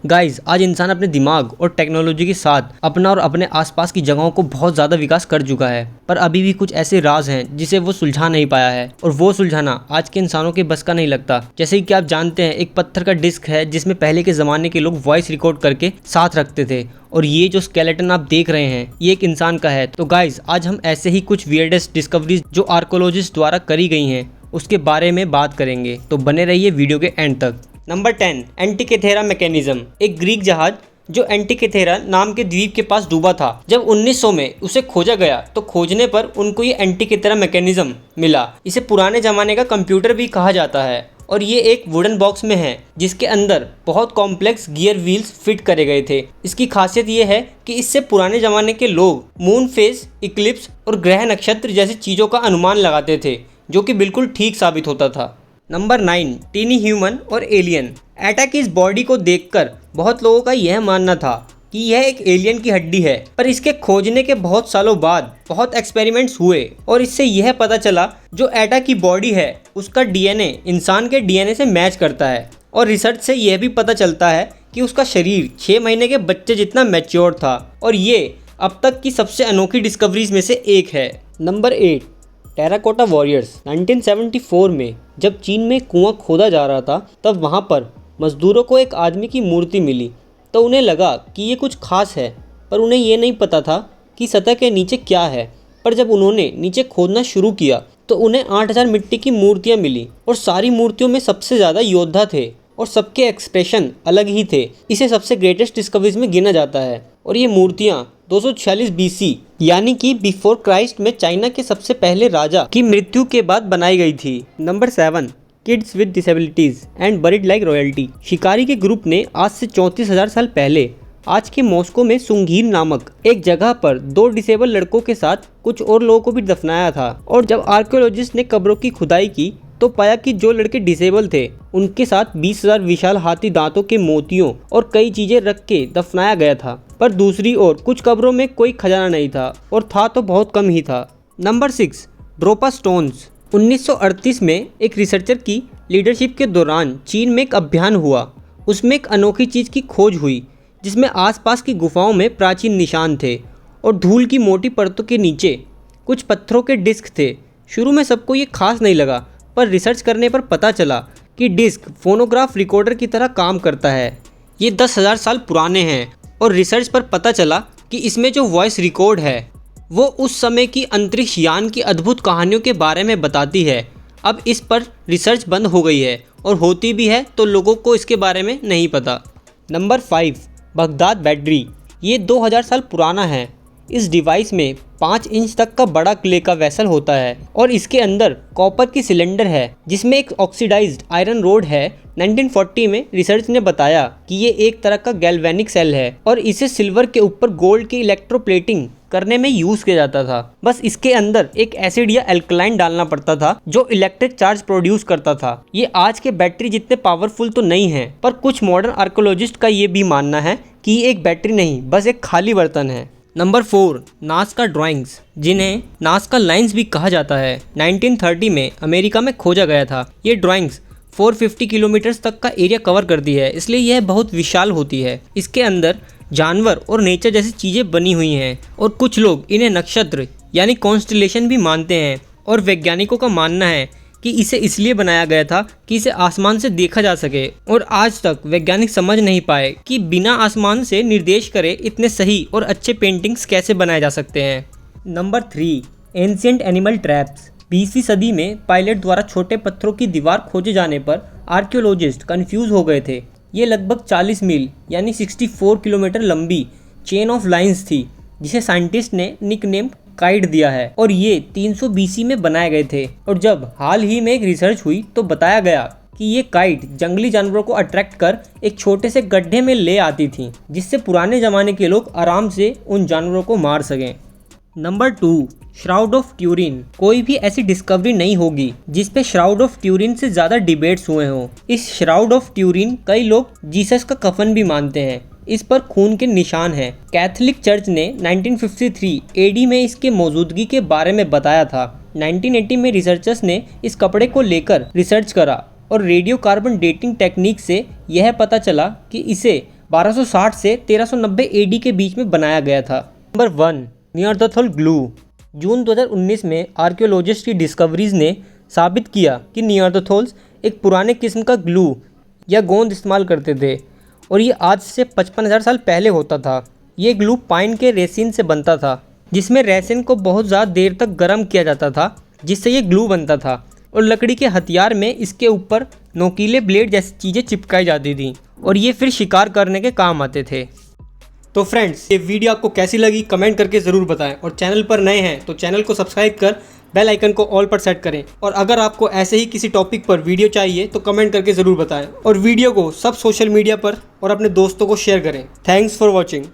Guys, आज इंसान अपने दिमाग और टेक्नोलॉजी के साथ अपना और अपने आसपास की जगहों को बहुत ज़्यादा विकास कर चुका है, पर अभी भी कुछ ऐसे राज हैं जिसे वो सुलझा नहीं पाया है और वो सुलझाना आज के इंसानों के बस का नहीं लगता। जैसे कि आप जानते हैं, एक पत्थर का डिस्क है जिसमें पहले के ज़माने के लोग वॉइस रिकॉर्ड करके साथ रखते थे, और ये जो स्केलेटन आप देख रहे हैं ये एक इंसान का है। तो गाइज, आज हम ऐसे ही कुछ वियर्डेस्ट डिस्कवरीज जो आर्कोलॉजिस्ट द्वारा करी गई हैं उसके बारे में बात करेंगे, तो बने रहिए वीडियो के एंड तक। Number 10, Antikythera mechanism. एक ग्रीक जहाज जो एंटिकेथेरा नाम के द्वीप के पास डूबा था, जब 1900 में उसे खोजा गया तो खोजने पर उनको ये एंटिकेथेरा मैकेनिज्म मिला। इसे पुराने ज़माने का कंप्यूटर भी कहा जाता है और ये एक वुडन बॉक्स में है जिसके अंदर बहुत कॉम्प्लेक्स गियर व्हील्स फिट करे गए थे। इसकी खासियत ये है कि इससे पुराने ज़माने के लोग मून फेज, इक्लिप्स और ग्रह नक्षत्र जैसी चीज़ों का अनुमान लगाते थे, जो कि बिल्कुल ठीक साबित होता था। नंबर 9, टीनी ह्यूमन और एलियन। एटा की इस बॉडी को देखकर बहुत लोगों का यह मानना था कि यह एक एलियन की हड्डी है, पर इसके खोजने के बहुत सालों बाद बहुत एक्सपेरिमेंट्स हुए और इससे यह पता चला जो एटा की बॉडी है उसका डीएनए इंसान के डीएनए से मैच करता है। और रिसर्च से यह भी पता चलता है कि उसका शरीर 6 महीने के बच्चे जितना मैच्योर था, और ये अब तक की सबसे अनोखी डिस्कवरीज में से एक है। Number 8, terracotta warriors. 1974 में जब चीन में कुआं खोदा जा रहा था, तब वहां पर मजदूरों को एक आदमी की मूर्ति मिली, तो उन्हें लगा कि ये कुछ खास है, पर उन्हें ये नहीं पता था कि सतह के नीचे क्या है। पर जब उन्होंने नीचे खोदना शुरू किया तो उन्हें 8000 मिट्टी की मूर्तियां मिली, और सारी मूर्तियों में सबसे ज़्यादा योद्धा थे और सबके एक्सप्रेशन अलग ही थे। इसे सबसे ग्रेटेस्ट डिस्कवरीज में गिना जाता है, और ये मूर्तियाँ 246 BC यानी कि बिफोर क्राइस्ट में चाइना के सबसे पहले राजा की मृत्यु के बाद बनाई गई थी। Number 7, kids with disabilities and buried like royalty. शिकारी के ग्रुप ने आज से 34,000 साल पहले आज के मॉस्को में सुंगीर नामक एक जगह पर 2 डिसेबल लड़कों के साथ कुछ और लोगों को भी दफनाया था। और जब आर्कियोलॉजिस्ट ने कब्रों की खुदाई की तो पाया कि जो लड़के डिसेबल थे उनके साथ 20,000 विशाल हाथी दांतों के मोतियों और कई चीजें रख के दफनाया गया था। पर दूसरी ओर कुछ कब्रों में कोई खजाना नहीं था, और था तो बहुत कम ही था। Number 6, ड्रोपा stones. 1938 में एक रिसर्चर की लीडरशिप के दौरान चीन में एक अभियान हुआ। उसमें एक अनोखी चीज़ की खोज हुई जिसमें आसपास की गुफाओं में प्राचीन निशान थे और धूल की मोटी परतों के नीचे कुछ पत्थरों के डिस्क थे। शुरू में सबको ये खास नहीं लगा, पर रिसर्च करने पर पता चला कि डिस्क फोनोग्राफ रिकॉर्डर की तरह काम करता है। ये 10,000 साल पुराने हैं, और रिसर्च पर पता चला कि इसमें जो वॉइस रिकॉर्ड है वो उस समय की अंतरिक्ष यान की अद्भुत कहानियों के बारे में बताती है। अब इस पर रिसर्च बंद हो गई है, और होती भी है तो लोगों को इसके बारे में नहीं पता। Number 5, Baghdad battery. ये 2000 साल पुराना है। इस डिवाइस में 5 इंच तक का बड़ा क्ले का वेसल होता है, और इसके अंदर कॉपर की सिलेंडर है जिसमें एक ऑक्सीडाइज्ड आयरन रोड है। 1940 में रिसर्च ने बताया कि ये एक तरह का गैल्वेनिक सेल है, और इसे सिल्वर के ऊपर गोल्ड की इलेक्ट्रोप्लेटिंग करने में यूज किया जाता था। बस इसके अंदर एक एसिड या एल्कलाइन डालना पड़ता था जो इलेक्ट्रिक चार्ज प्रोड्यूस करता था। ये आज के बैटरी जितने पावरफुल तो नहीं है, पर कुछ मॉडर्न आर्कियोलॉजिस्ट का ये भी मानना है कि ये एक बैटरी नहीं, बस एक खाली बर्तन है। नंबर 4, नाज़का ड्राइंग्स, जिन्हें नाज़का लाइन्स भी कहा जाता है। 1930 में अमेरिका में खोजा गया था। ये ड्राइंग्स 450 किलोमीटर तक का एरिया कवर करती है, इसलिए यह बहुत विशाल होती है। इसके अंदर जानवर और नेचर जैसी चीज़ें बनी हुई हैं, और कुछ लोग इन्हें नक्षत्र यानी कॉन्स्टलेशन भी मानते हैं। और वैज्ञानिकों का मानना है कि इसे इसलिए बनाया गया था कि इसे आसमान से देखा जा सके, और आज तक वैज्ञानिक समझ नहीं पाए कि बिना आसमान से निर्देश करे इतने सही और अच्छे पेंटिंग्स कैसे बनाए जा सकते हैं। Number 3, ancient animal traps. 20वीं सदी में पायलट द्वारा छोटे पत्थरों की दीवार खोजे जाने पर आर्कियोलॉजिस्ट कंफ्यूज हो गए थे। ये लगभग 40 मील यानी 64 किलोमीटर लंबी चेन ऑफ लाइंस थी, जिसे साइंटिस्ट ने निकनेम काइट दिया है, और ये 300 BC में बनाए गए थे। और जब हाल ही में एक रिसर्च हुई तो बताया गया कि ये काइट जंगली जानवरों को अट्रैक्ट कर एक छोटे से गड्ढे में ले आती थी, जिससे पुराने ज़माने के लोग आराम से उन जानवरों को मार सकें। Number 2, shroud of Turin. कोई भी ऐसी डिस्कवरी नहीं होगी जिस पे श्राउड ऑफ ट्यूरिन से ज़्यादा डिबेट्स हुए हों। इस श्राउड ऑफ ट्यूरिन कई लोग जीसस का कफन भी मानते हैं। इस पर खून के निशान हैं। कैथोलिक चर्च ने 1953 AD में इसके मौजूदगी के बारे में बताया था। 1980 में रिसर्चर्स ने इस कपड़े को लेकर रिसर्च करा और रेडियो कार्बन डेटिंग टेक्निक से यह पता चला कि इसे 1260 से 1390 एडी के बीच में बनाया गया था। Number 1, नियर्दथल glue. जून 2019 में आर्कियोलॉजिस्ट की डिस्कवरीज ने साबित किया कि नियर्दथोल्स एक पुराने किस्म का ग्लू या गोंद इस्तेमाल करते थे और ये आज से 55,000 साल पहले होता था। ये ग्लू पाइन के रेसिन से बनता था, जिसमें रेसिन को बहुत ज़्यादा देर तक गर्म किया जाता था, जिससे ये ग्लू बनता था। और लकड़ी के हथियार में इसके ऊपर नोकीले ब्लेड जैसी चीज़ें चिपकाई जाती थी और ये फिर शिकार करने के काम आते थे। तो फ्रेंड्स, ये वीडियो आपको कैसी लगी कमेंट करके ज़रूर बताएं और चैनल पर नए हैं तो चैनल को सब्सक्राइब कर बेल आइकन को ऑल पर सेट करें। और अगर आपको ऐसे ही किसी टॉपिक पर वीडियो चाहिए तो कमेंट करके ज़रूर बताएं और वीडियो को सब सोशल मीडिया पर और अपने दोस्तों को शेयर करें। Thanks for watching.